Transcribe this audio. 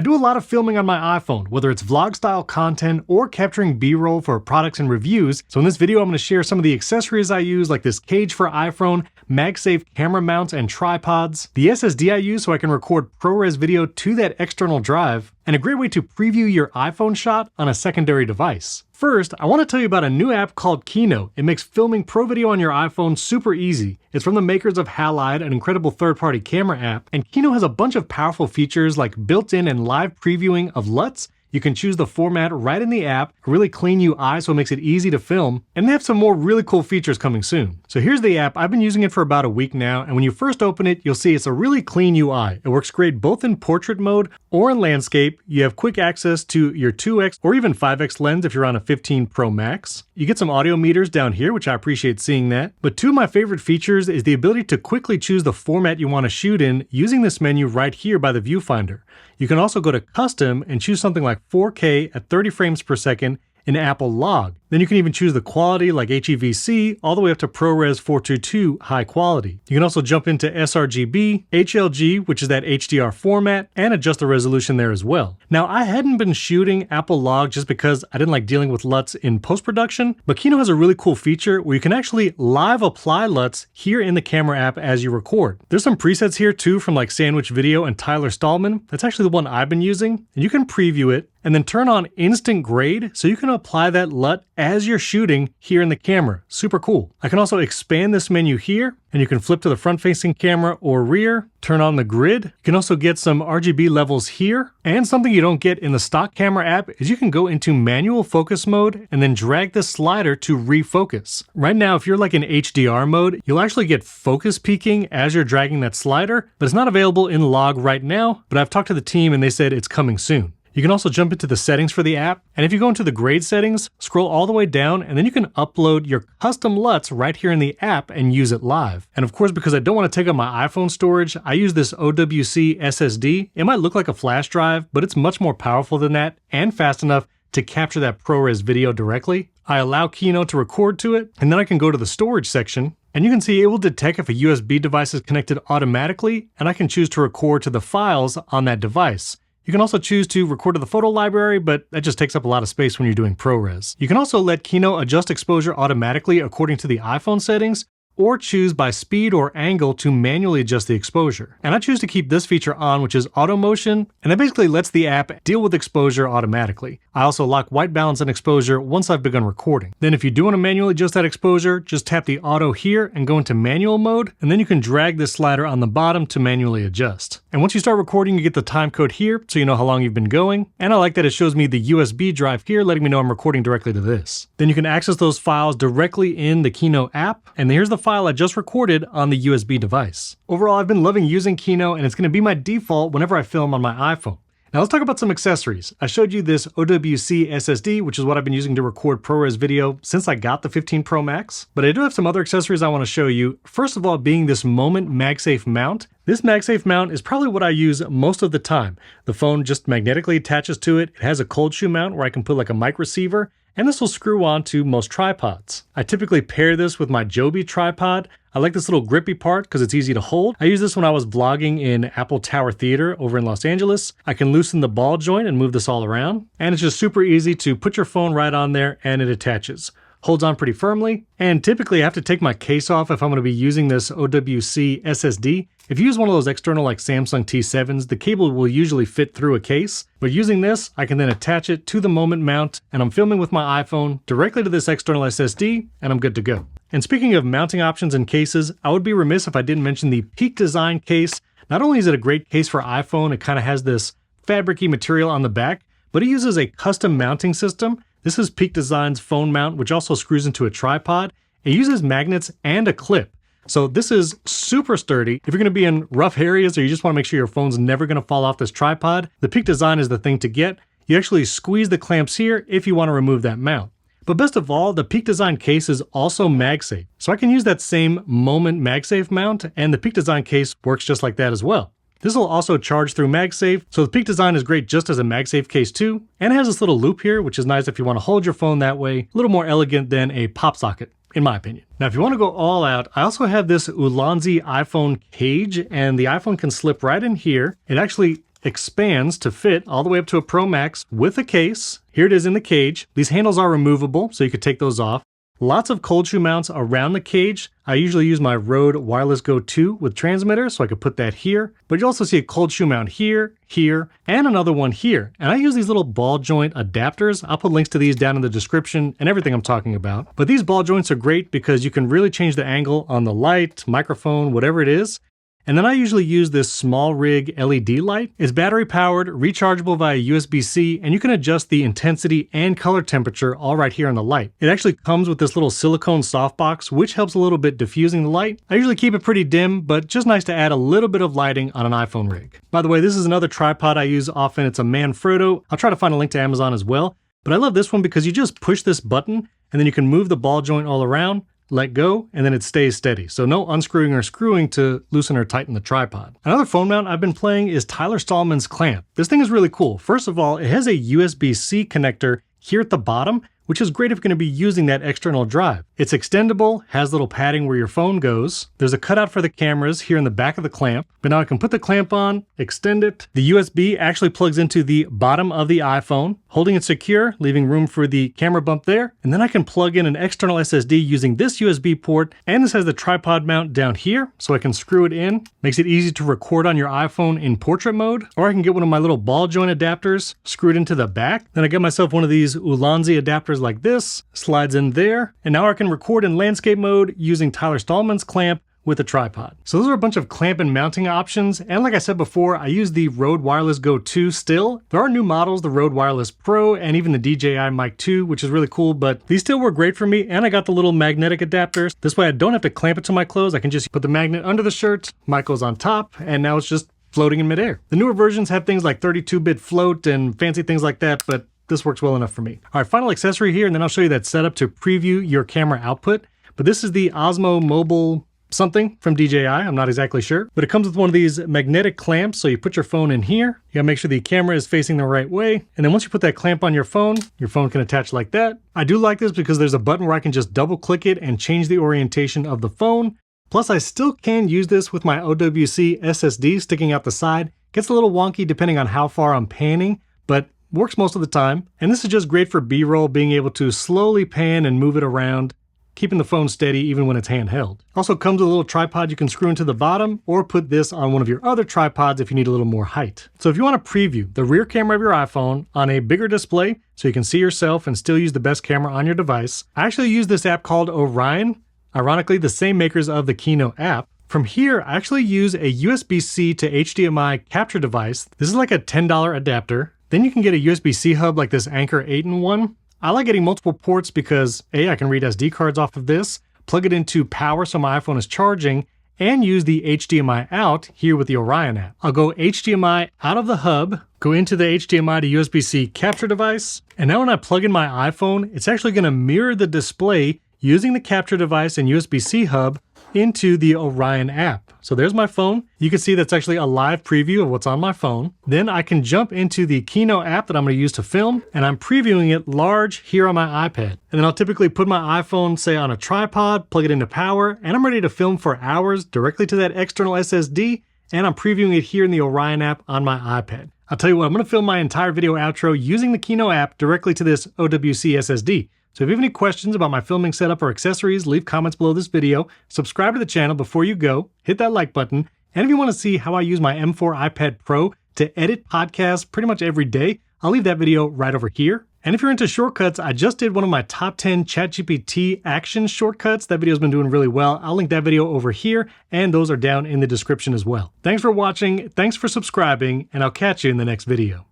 I do a lot of filming on my iPhone, whether it's vlog style content or capturing B-roll for products and reviews. So in this video, I'm going to share some of the accessories I use, like this cage for iPhone, MagSafe camera mounts and tripods, the SSD I use so I can record ProRes video to that external drive, and a great way to preview your iPhone shot on a secondary device. First, I want to tell you about a new app called Kino. It makes filming pro video on your iPhone super easy. It's from the makers of Halide, an incredible third-party camera app, and Kino has a bunch of powerful features like built-in and live previewing of LUTs. You can choose the format right in the app, a really clean UI so it makes it easy to film, and they have some more really cool features coming soon. So here's the app. I've been using it for about a week now, and when you first open it, you'll see it's a really clean UI. It works great both in portrait mode or in landscape. You have quick access to your 2x or even 5x lens if you're on a 15 Pro Max. You get some audio meters down here, which I appreciate seeing that. But two of my favorite features is the ability to quickly choose the format you want to shoot in using this menu right here by the viewfinder. You can also go to custom and choose something like 4K at 30 frames per second in Apple Log. Then you can even choose the quality like HEVC all the way up to ProRes 422 high quality. You can also jump into sRGB, HLG, which is that HDR format, and adjust the resolution there as well. Now, I hadn't been shooting Apple Log just because I didn't like dealing with LUTs in post-production, but Kino has a really cool feature where you can actually live apply LUTs here in the camera app as you record. There's some presets here too from like Sandwich Video and Tyler Stalman. That's actually the one I've been using, and you can preview it and then turn on instant grade so you can apply that LUT as you're shooting here in the camera. Super cool. I can also expand this menu here, and you can flip to the front-facing camera or rear, turn on the grid. You can also get some RGB levels here, and something you don't get in the stock camera app is you can go into manual focus mode and then drag the slider to refocus. Right now, if you're like in HDR mode, you'll actually get focus peaking as you're dragging that slider, but it's not available in Log right now, but I've talked to the team and they said it's coming soon. You can also jump into the settings for the app, and if you go into the grade settings, scroll all the way down, and then you can upload your custom LUTs right here in the app and use it live. And of course, because I don't want to take up my iPhone storage, I use this OWC SSD. It might look like a flash drive, but it's much more powerful than that and fast enough to capture that ProRes video directly. I allow Kino to record to it, and then I can go to the storage section, and you can see it will detect if a USB device is connected automatically, and I can choose to record to the files on that device. You can also choose to record to the photo library, but that just takes up a lot of space when you're doing ProRes. You can also let Kino adjust exposure automatically according to the iPhone settings, or choose by speed or angle to manually adjust the exposure. And I choose to keep this feature on, which is auto motion, and that basically lets the app deal with exposure automatically. I also lock white balance and exposure once I've begun recording. Then if you do want to manually adjust that exposure, just tap the auto here and go into manual mode, and then you can drag this slider on the bottom to manually adjust. And once you start recording, you get the time code here so you know how long you've been going. And I like that it shows me the USB drive here, letting me know I'm recording directly to this. Then you can access those files directly in the Kino app, and here's the file I just recorded on the USB device. Overall, I've been loving using Kino, and it's going to be my default whenever I film on my iPhone. Now let's talk about some accessories. I showed you this OWC SSD, which is what I've been using to record ProRes video since I got the 15 Pro Max, but I do have some other accessories I want to show you. First of all, being this Moment MagSafe mount. This MagSafe mount is probably what I use most of the time. The phone just magnetically attaches to it. It has a cold shoe mount where I can put like a mic receiver, and this will screw on to most tripods. I typically pair this with my Joby Tripod. I like this little grippy part because it's easy to hold. I used this when I was vlogging in Apple Tower Theater over in Los Angeles. I can loosen the ball joint and move this all around. And it's just super easy to put your phone right on there and it attaches. Holds on pretty firmly, and typically I have to take my case off if I'm going to be using this OWC SSD. If you use one of those external like Samsung T7s, the cable will usually fit through a case, but using this, I can then attach it to the Moment mount, and I'm filming with my iPhone directly to this external SSD, and I'm good to go. And speaking of mounting options and cases, I would be remiss if I didn't mention the Peak Design case. Not only is it a great case for iPhone, it kind of has this fabric-y material on the back, but it uses a custom mounting system. This is Peak Design's phone mount, which also screws into a tripod. It uses magnets and a clip. So this is super sturdy. If you're going to be in rough areas or you just want to make sure your phone's never going to fall off this tripod, the Peak Design is the thing to get. You actually squeeze the clamps here if you want to remove that mount. But best of all, the Peak Design case is also MagSafe. So I can use that same Moment MagSafe mount, and the Peak Design case works just like that as well. This will also charge through MagSafe, so the Peak Design is great just as a MagSafe case too, and it has this little loop here, which is nice if you want to hold your phone that way. A little more elegant than a pop socket, in my opinion. Now, if you want to go all out, I also have this Ulanzi iPhone cage, and the iPhone can slip right in here. It actually expands to fit all the way up to a Pro Max with a case. Here it is in the cage. These handles are removable, so you could take those off. Lots of cold shoe mounts around the cage. I usually use my Rode Wireless Go 2 with transmitter, so I could put that here. But you also see a cold shoe mount here, here, and another one here. And I use these little ball joint adapters. I'll put links to these down in the description and everything I'm talking about. But these ball joints are great because you can really change the angle on the light, microphone, whatever it is. And then I usually use this Smallrig LED light. It's battery powered, rechargeable via USB-C, and you can adjust the intensity and color temperature all right here on the light. It actually comes with this little silicone softbox, which helps a little bit diffusing the light. I usually keep it pretty dim, but just nice to add a little bit of lighting on an iPhone rig. By the way, this is another tripod I use often. It's a Manfrotto. I'll try to find a link to Amazon as well. But I love this one because you just push this button, and then you can move the ball joint all around, let go, and then it stays steady. So no unscrewing or screwing to loosen or tighten the tripod. Another phone mount I've been playing is Tyler Stalman's clamp. This thing is really cool. First of all, it has a USB-C connector here at the bottom, which is great if you're going to be using that external drive. It's extendable, has little padding where your phone goes. There's a cutout for the cameras here in the back of the clamp, but now I can put the clamp on, extend it. The USB actually plugs into the bottom of the iPhone, holding it secure, leaving room for the camera bump there. And then I can plug in an external SSD using this USB port, and this has the tripod mount down here, so I can screw it in. Makes it easy to record on your iPhone in portrait mode, or I can get one of my little ball joint adapters, screw it into the back. Then I get myself one of these Ulanzi adapters like this, slides in there, and now I can record in landscape mode using Tyler Stalman's clamp with a tripod. So those are a bunch of clamp and mounting options, and like I said before, I use the Rode Wireless Go 2 still. There are new models, the Rode Wireless Pro and even the DJI Mic 2, which is really cool, but these still work great for me, and I got the little magnetic adapters. This way I don't have to clamp it to my clothes. I can just put the magnet under the shirt, mic goes on top, and now it's just floating in midair. The newer versions have things like 32-bit float and fancy things like that, but this works well enough for me. All right, final accessory here, and then I'll show you that setup to preview your camera output. But this is the Osmo Mobile something from DJI, I'm not exactly sure. But it comes with one of these magnetic clamps, so you put your phone in here. You gotta make sure the camera is facing the right way. And then once you put that clamp on your phone can attach like that. I do like this because there's a button where I can just double click it and change the orientation of the phone. Plus I still can use this with my OWC SSD sticking out the side. Gets a little wonky depending on how far I'm panning, but works most of the time. And this is just great for B-roll, being able to slowly pan and move it around, keeping the phone steady even when it's handheld. Also comes with a little tripod you can screw into the bottom, or put this on one of your other tripods if you need a little more height. So if you want to preview the rear camera of your iPhone on a bigger display so you can see yourself and still use the best camera on your device, I actually use this app called Orion, ironically the same makers of the Kino app. From here, I actually use a USB-C to HDMI capture device. This is like a $10 adapter. Then you can get a USB-C hub like this Anker Aten one. I like getting multiple ports because A, I can read SD cards off of this, plug it into power so my iPhone is charging, and use the HDMI out here with the Orion app. I'll go HDMI out of the hub, go into the HDMI to USB-C capture device, and now when I plug in my iPhone, it's actually gonna mirror the display using the capture device and USB-C hub into the Orion app. So there's my phone. You can see that's actually a live preview of what's on my phone. Then I can jump into the Kino app that I'm going to use to film, and I'm previewing it large here on my iPad. And then I'll typically put my iPhone, say, on a tripod, plug it into power, and I'm ready to film for hours directly to that external SSD, and I'm previewing it here in the Orion app on my iPad. I'll tell you what, I'm going to film my entire video outro using the Kino app directly to this OWC SSD. So if you have any questions about my filming setup or accessories, leave comments below this video, subscribe to the channel before you go, hit that like button, and if you want to see how I use my M4 iPad Pro to edit podcasts pretty much every day, I'll leave that video right over here. And if you're into shortcuts, I just did one of my top 10 ChatGPT action shortcuts. That video's been doing really well. I'll link that video over here, and those are down in the description as well. Thanks for watching, thanks for subscribing, and I'll catch you in the next video.